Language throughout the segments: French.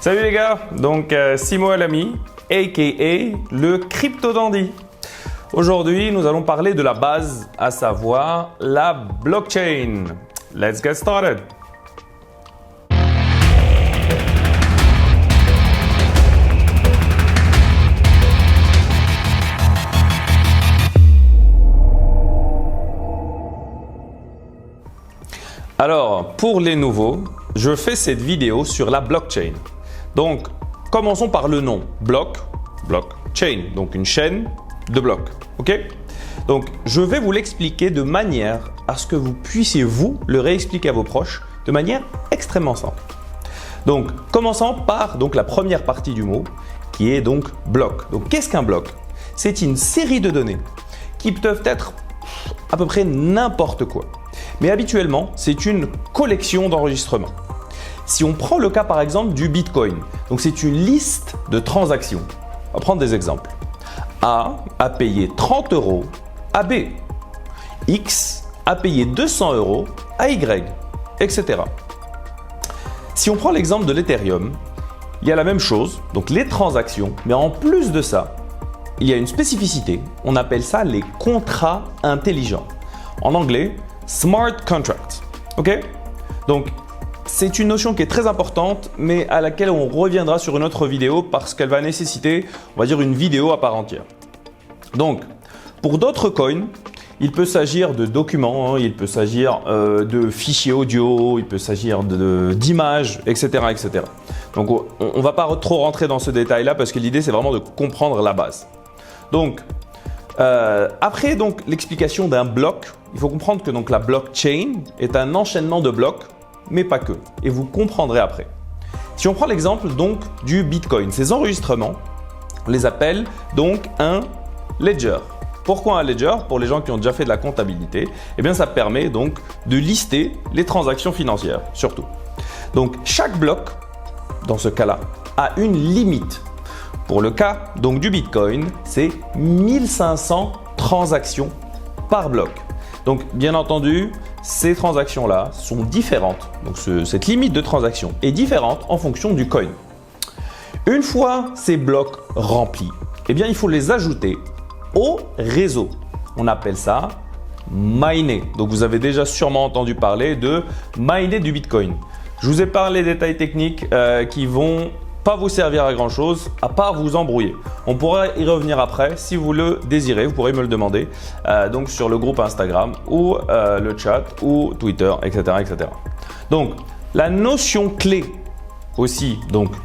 Salut les gars, donc Simo Alami, a.k.a. le Crypto Dandy. Aujourd'hui, nous allons parler de la base, à savoir la blockchain. Let's get started. Alors, pour les nouveaux, je fais cette vidéo sur la blockchain. Donc, commençons par le nom. Blockchain, donc une chaîne de blocs. Ok? Donc, je vais vous l'expliquer de manière à ce que vous puissiez, vous, le réexpliquer à vos proches de manière extrêmement simple. Donc, commençons par la première partie du mot, qui est donc bloc. Donc, qu'est-ce qu'un bloc? C'est une série de données qui peuvent être à peu près n'importe quoi. Mais habituellement, c'est une collection d'enregistrements. Si on prend le cas par exemple du Bitcoin, donc c'est une liste de transactions. On va prendre des exemples. A a payé 30 € à B. X a payé 200 € à Y, etc. Si on prend l'exemple de l'Ethereum, il y a la même chose, donc les transactions, mais en plus de ça, il y a une spécificité, on appelle ça les contrats intelligents. En anglais, Smart Contract. Ok? Donc, c'est une notion qui est très importante, mais à laquelle on reviendra sur une autre vidéo parce qu'elle va nécessiter, on va dire, une vidéo à part entière. Donc, pour d'autres coins, il peut s'agir de documents, il peut s'agir de fichiers audio, il peut s'agir d'images, etc., etc. Donc, on ne va pas trop rentrer dans ce détail-là parce que l'idée, c'est vraiment de comprendre la base. Donc, après l'explication d'un bloc, il faut comprendre que la blockchain est un enchaînement de blocs, mais pas que. Et vous comprendrez après. Si on prend l'exemple du Bitcoin, ces enregistrements, on les appelle donc un ledger. Pourquoi un ledger? Pour les gens qui ont déjà fait de la comptabilité, eh bien ça permet donc de lister les transactions financières, surtout. Donc chaque bloc, dans ce cas-là, a une limite. Pour le cas du Bitcoin, c'est 1500 transactions par bloc. Donc bien entendu, ces transactions-là sont différentes. Donc cette limite de transaction est différente en fonction du coin. Une fois ces blocs remplis, eh bien il faut les ajouter au réseau. On appelle ça miner. Donc vous avez déjà sûrement entendu parler de miner du Bitcoin. Je vous ai parlé des détails techniques qui vont pas vous servir à grand chose à part vous embrouiller. On pourra y revenir après si vous le désirez, vous pourrez me le demander donc sur le groupe Instagram ou le chat ou Twitter, etc., etc. Donc la notion clé aussi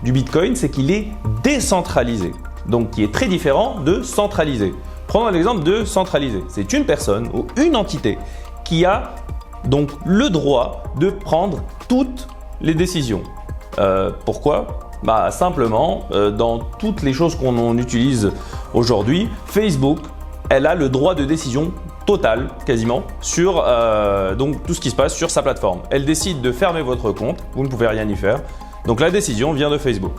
du Bitcoin, c'est qu'il est décentralisé, donc qui est très différent de centralisé. Prenons l'exemple de centralisé. C'est une personne ou une entité qui a donc le droit de prendre toutes les décisions. Pourquoi? Simplement, dans toutes les choses qu'on utilise aujourd'hui, Facebook, elle a le droit de décision total, quasiment, sur tout ce qui se passe sur sa plateforme. Elle décide de fermer votre compte, vous ne pouvez rien y faire. Donc la décision vient de Facebook.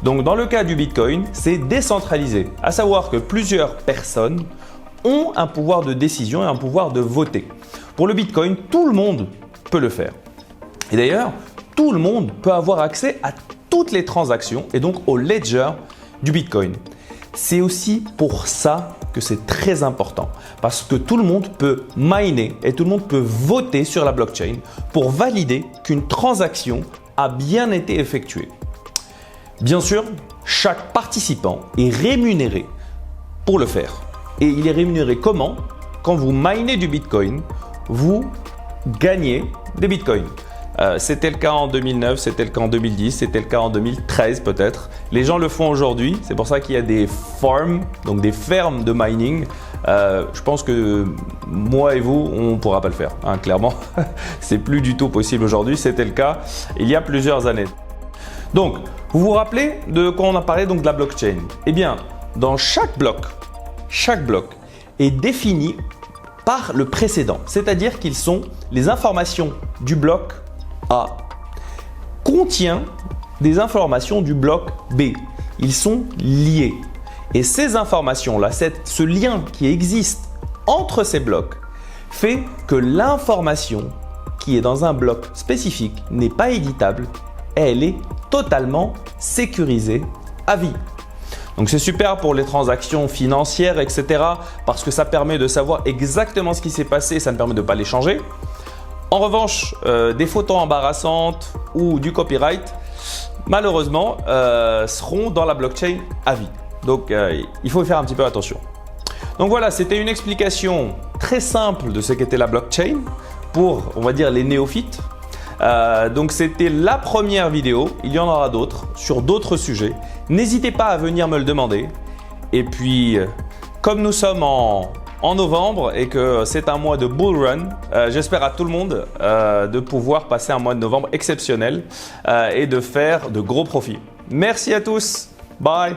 Donc dans le cas du Bitcoin, c'est décentralisé, à savoir que plusieurs personnes ont un pouvoir de décision et un pouvoir de voter. Pour le Bitcoin, tout le monde peut le faire. Et d'ailleurs, tout le monde peut avoir accès à toutes les transactions et donc au ledger du Bitcoin. C'est aussi pour ça que c'est très important parce que tout le monde peut miner et tout le monde peut voter sur la blockchain pour valider qu'une transaction a bien été effectuée. Bien sûr, chaque participant est rémunéré pour le faire. Et il est rémunéré comment? Quand vous minez du Bitcoin, vous gagnez des Bitcoins. C'était le cas en 2009, c'était le cas en 2010, c'était le cas en 2013 peut-être. Les gens le font aujourd'hui, c'est pour ça qu'il y a des farms, donc des fermes de mining. Je pense que moi et vous, on ne pourra pas le faire, clairement. C'est plus du tout possible aujourd'hui, c'était le cas il y a plusieurs années. Donc, vous vous rappelez de quand on a parlé de la blockchain? Eh bien, dans chaque bloc est défini par le précédent, c'est-à-dire qu'ils sont les informations du bloc A contient des informations du bloc B. Ils sont liés. Et ces informations-là, ce lien qui existe entre ces blocs fait que l'information qui est dans un bloc spécifique n'est pas éditable, elle est totalement sécurisé à vie. Donc c'est super pour les transactions financières, etc. parce que ça permet de savoir exactement ce qui s'est passé et ça me permet de ne pas les changer. En revanche, des photos embarrassantes ou du copyright, malheureusement, seront dans la blockchain à vie. Donc il faut y faire un petit peu attention. Donc voilà, c'était une explication très simple de ce qu'était la blockchain pour, on va dire, les néophytes. Donc c'était la première vidéo, il y en aura d'autres sur d'autres sujets. N'hésitez pas à venir me le demander. Et puis, comme nous sommes en novembre et que c'est un mois de bull run, j'espère à tout le monde de pouvoir passer un mois de novembre exceptionnel et de faire de gros profits. Merci à tous, bye!